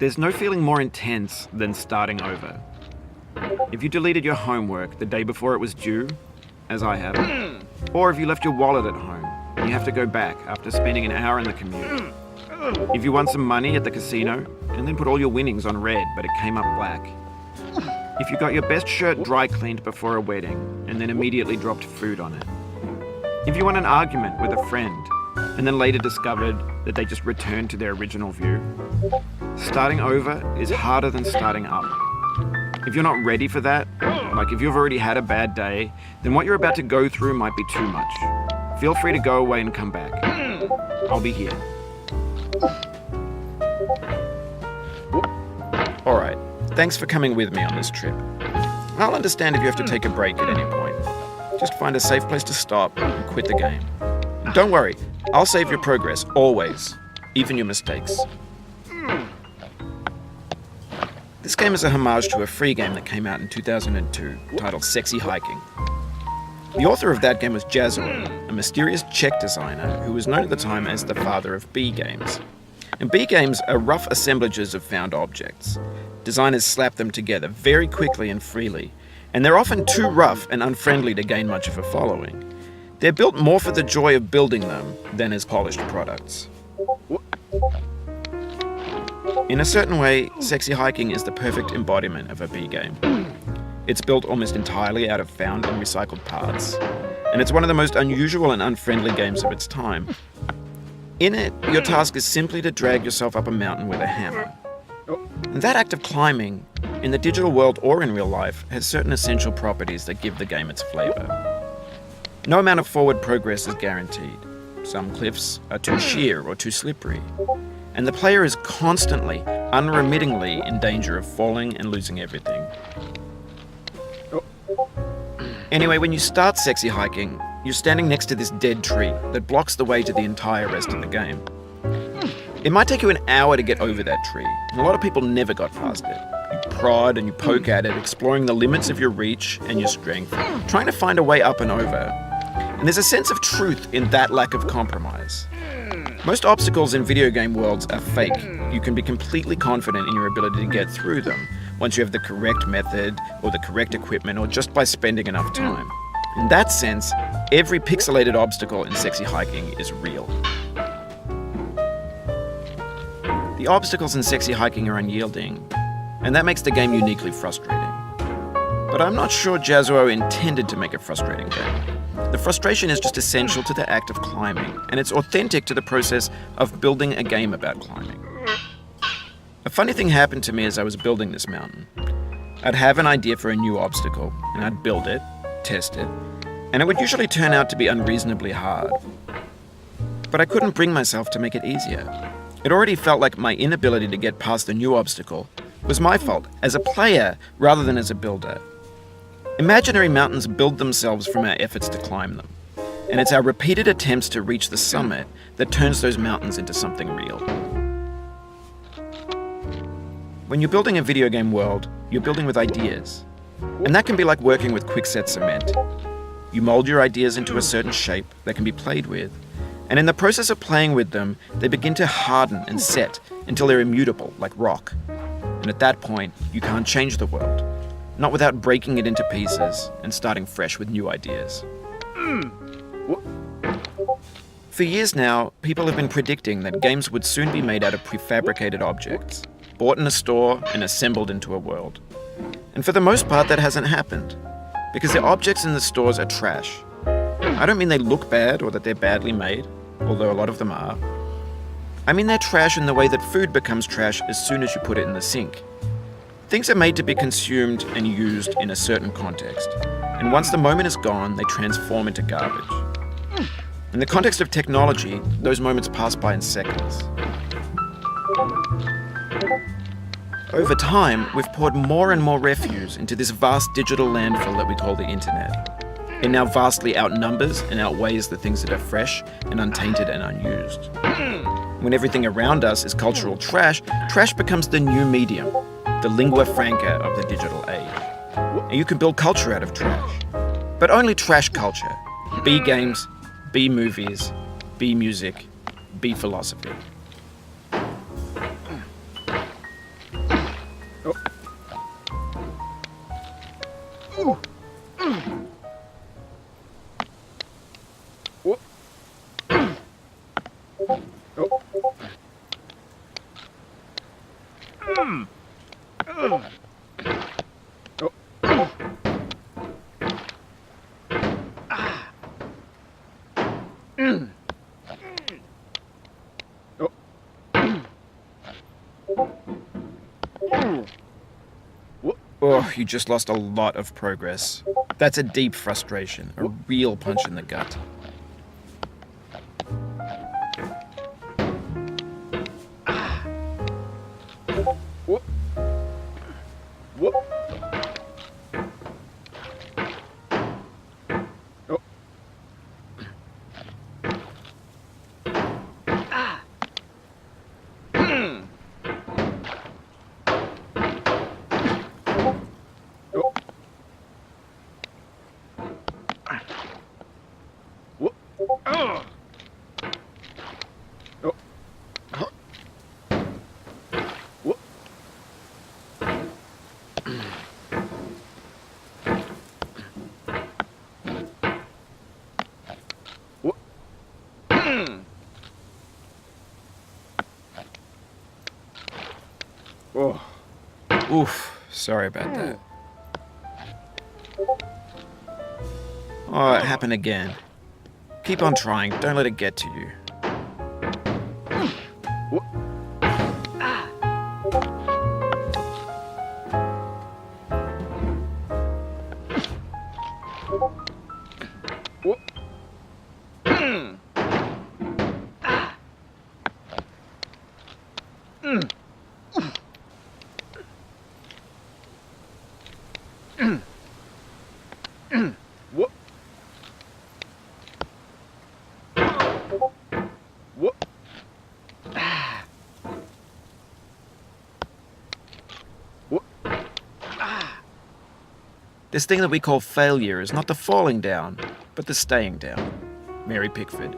There's no feeling more intense than starting over. If you deleted your homework the day before it was due, as I have, or if you left your wallet at home and you have to go back after spending an hour in the commute. If you won some money at the casino and then put all your winnings on red but it came up black. If you got your best shirt dry cleaned before a wedding and then immediately dropped food on it. If you won an argument with a friend and then later discovered that they just returned to their original view. Starting over is harder than starting up. If you're not ready for that, like if you've already had a bad day, then what you're about to go through might be too much. Feel free to go away and come back. I'll be here. Alright, thanks for coming with me on this trip. I'll understand if you have to take a break at any point. Just find a safe place to stop and quit the game. Don't worry, I'll save your progress, always, even your mistakes. This game is a homage to a free game that came out in 2002, titled Sexy Hiking. The author of that game was Jazzuo, a mysterious Czech designer who was known at the time as the father of B games. And B games are rough assemblages of found objects. Designers slap them together very quickly and freely, and they're often too rough and unfriendly to gain much of a following. They're built more for the joy of building them than as polished products. In a certain way, Sexy Hiking is the perfect embodiment of a B game. It's built almost entirely out of found and recycled parts, and it's one of the most unusual and unfriendly games of its time. In it, your task is simply to drag yourself up a mountain with a hammer. And that act of climbing, in the digital world or in real life, has certain essential properties that give the game its flavor. No amount of forward progress is guaranteed. Some cliffs are too sheer or too slippery, and the player is constantly, unremittingly in danger of falling and losing everything. Anyway, when you start Sexy Hiking, you're standing next to this dead tree that blocks the way to the entire rest of the game. It might take you an hour to get over that tree, and a lot of people never got past it. You prod and you poke at it, exploring the limits of your reach and your strength, trying to find a way up and over. And there's a sense of truth in that lack of compromise. Most obstacles in video game worlds are fake. You can be completely confident in your ability to get through them once you have the correct method or the correct equipment or just by spending enough time. In that sense, every pixelated obstacle in Sexy Hiking is real. The obstacles in Sexy Hiking are unyielding, and that makes the game uniquely frustrating. But I'm not sure Jazzuo intended to make a frustrating game. The frustration is just essential to the act of climbing, and it's authentic to the process of building a game about climbing. A funny thing happened to me as I was building this mountain. I'd have an idea for a new obstacle, and I'd build it, test it, and it would usually turn out to be unreasonably hard. But I couldn't bring myself to make it easier. It already felt like my inability to get past the new obstacle was my fault as a player rather than as a builder. Imaginary mountains build themselves from our efforts to climb them, and it's our repeated attempts to reach the summit that turns those mountains into something real. When you're building a video game world, you're building with ideas, and that can be like working with quickset cement. You mold your ideas into a certain shape that can be played with, and in the process of playing with them, they begin to harden and set until they're immutable, like rock. And at that point, you can't change the world. Not without breaking it into pieces and starting fresh with new ideas. For years now, people have been predicting that games would soon be made out of prefabricated objects, bought in a store and assembled into a world. And for the most part, that hasn't happened. Because the objects in the stores are trash. I don't mean they look bad or that they're badly made, although a lot of them are. I mean they're trash in the way that food becomes trash as soon as you put it in the sink. Things are made to be consumed and used in a certain context, and once the moment is gone, they transform into garbage. In the context of technology, those moments pass by in seconds. Over time, we've poured more and more refuse into this vast digital landfill that we call the internet. It now vastly outnumbers and outweighs the things that are fresh and untainted and unused. When everything around us is cultural trash, trash becomes the new medium, the lingua franca of the digital age. And you can build culture out of trash. But only trash culture. B games, B movies, B music, B philosophy. Oh, you just lost a lot of progress. That's a deep frustration, a real punch in the gut. Oh. Oof, sorry about that. Oh, it happened again. Keep on trying, don't let it get to you. This thing that we call failure is not the falling down, but the staying down. Mary Pickford.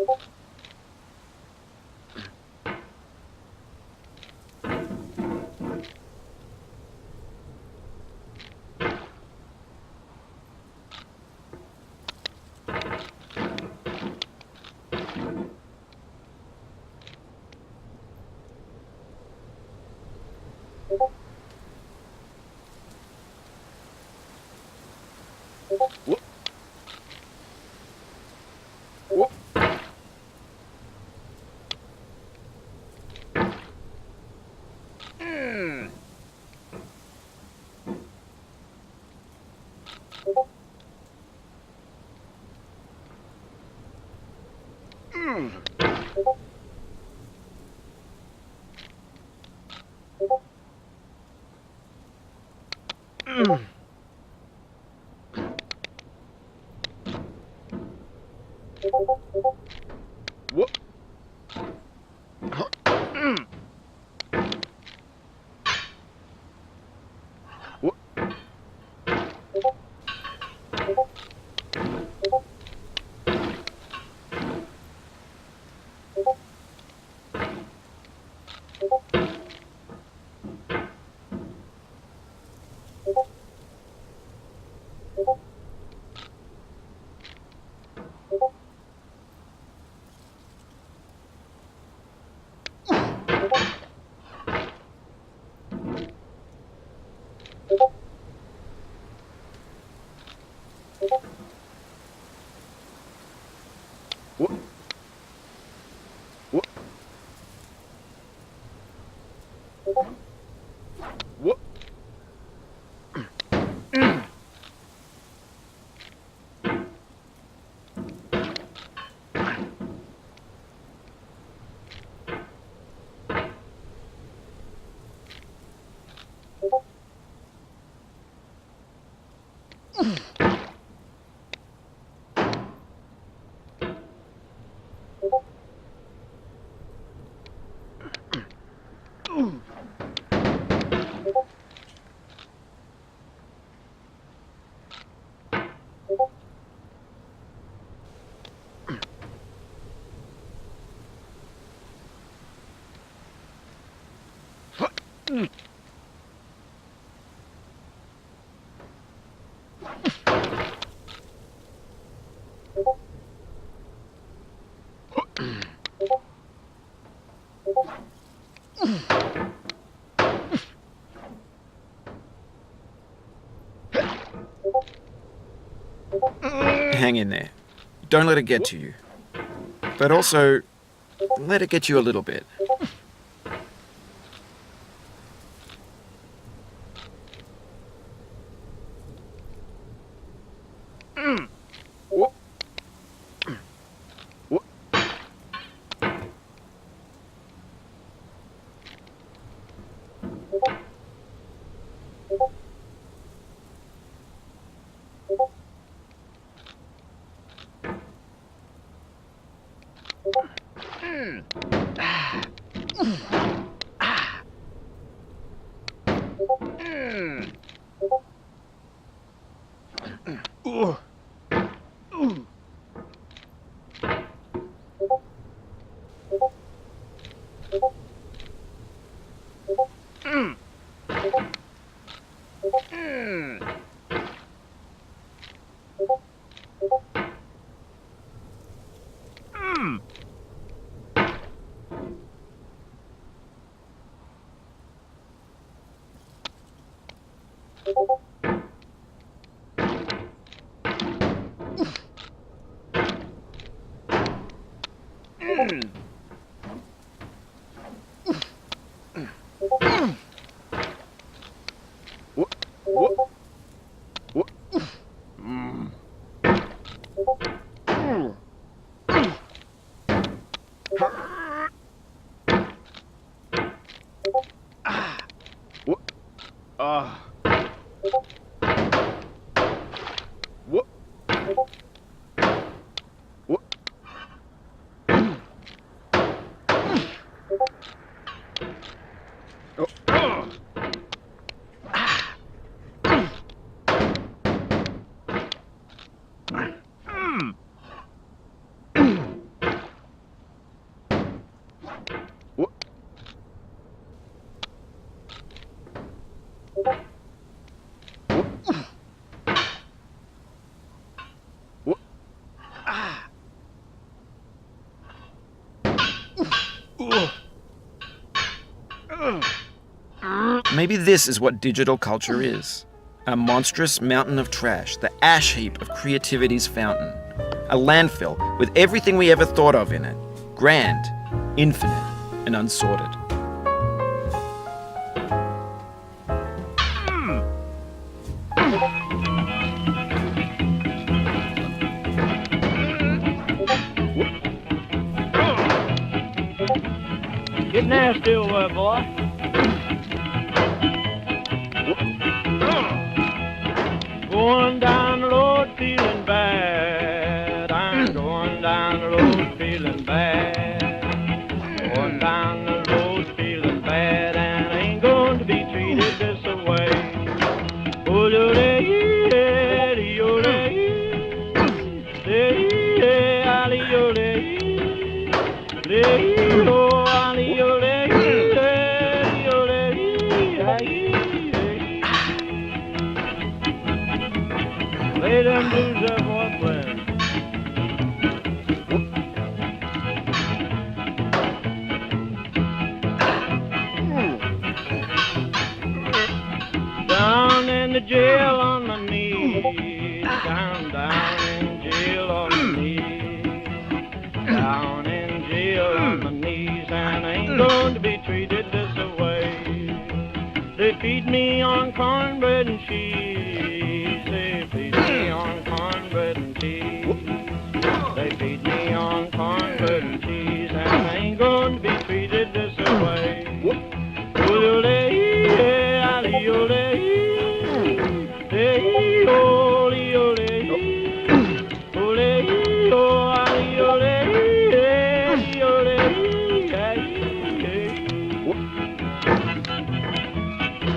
Whoop. Whoop. Whoop. Whoop. Whoop. Whoop. Whoop. Hang in there. Don't let it get to you. But also, let it get you a little bit. Whoop. Whoop. Maybe this is what digital culture is. A monstrous mountain of trash, the ash heap of creativity's fountain. A landfill with everything we ever thought of in it. Grand, infinite, and unsorted. Get nasty over, boy. Going down the road feeling bad. I'm going down the road feeling bad. Going down the road feeling bad, and I ain't going to be treated this way. Oh, lay them blues up, boyfriend. Down in the jail on my knees. Down in jail on my knees. Down in jail on my knees, and I ain't going to be treated this way. They feed me on cornbread and cheese. They feed me on cornbread and cheese. They feed me on cornbread and cheese, and I ain't going to be treated this way.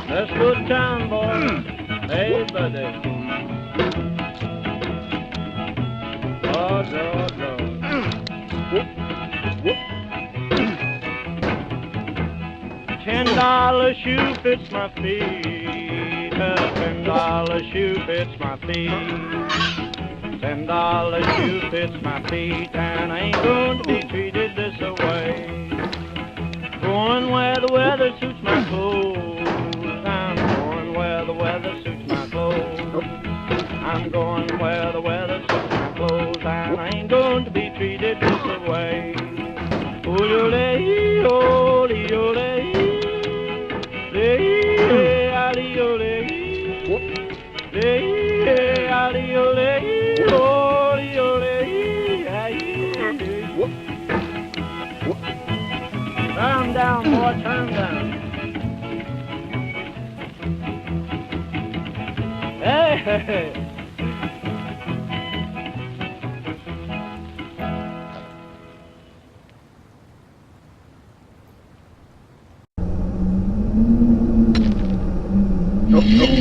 That's good time, boy. Hey, buddy. Oh, $10 shoe fits my feet. $10 shoe fits my feet. $10 shoe fits my feet, and I ain't going to be treated this way. Going where the weather suits my clothes. I'm going where the weather suits my clothes. I'm going where the weather suits my clothes, and I ain't going to be treated this way. Turn down, boy, turn down. Hey, hey, hey. Nope.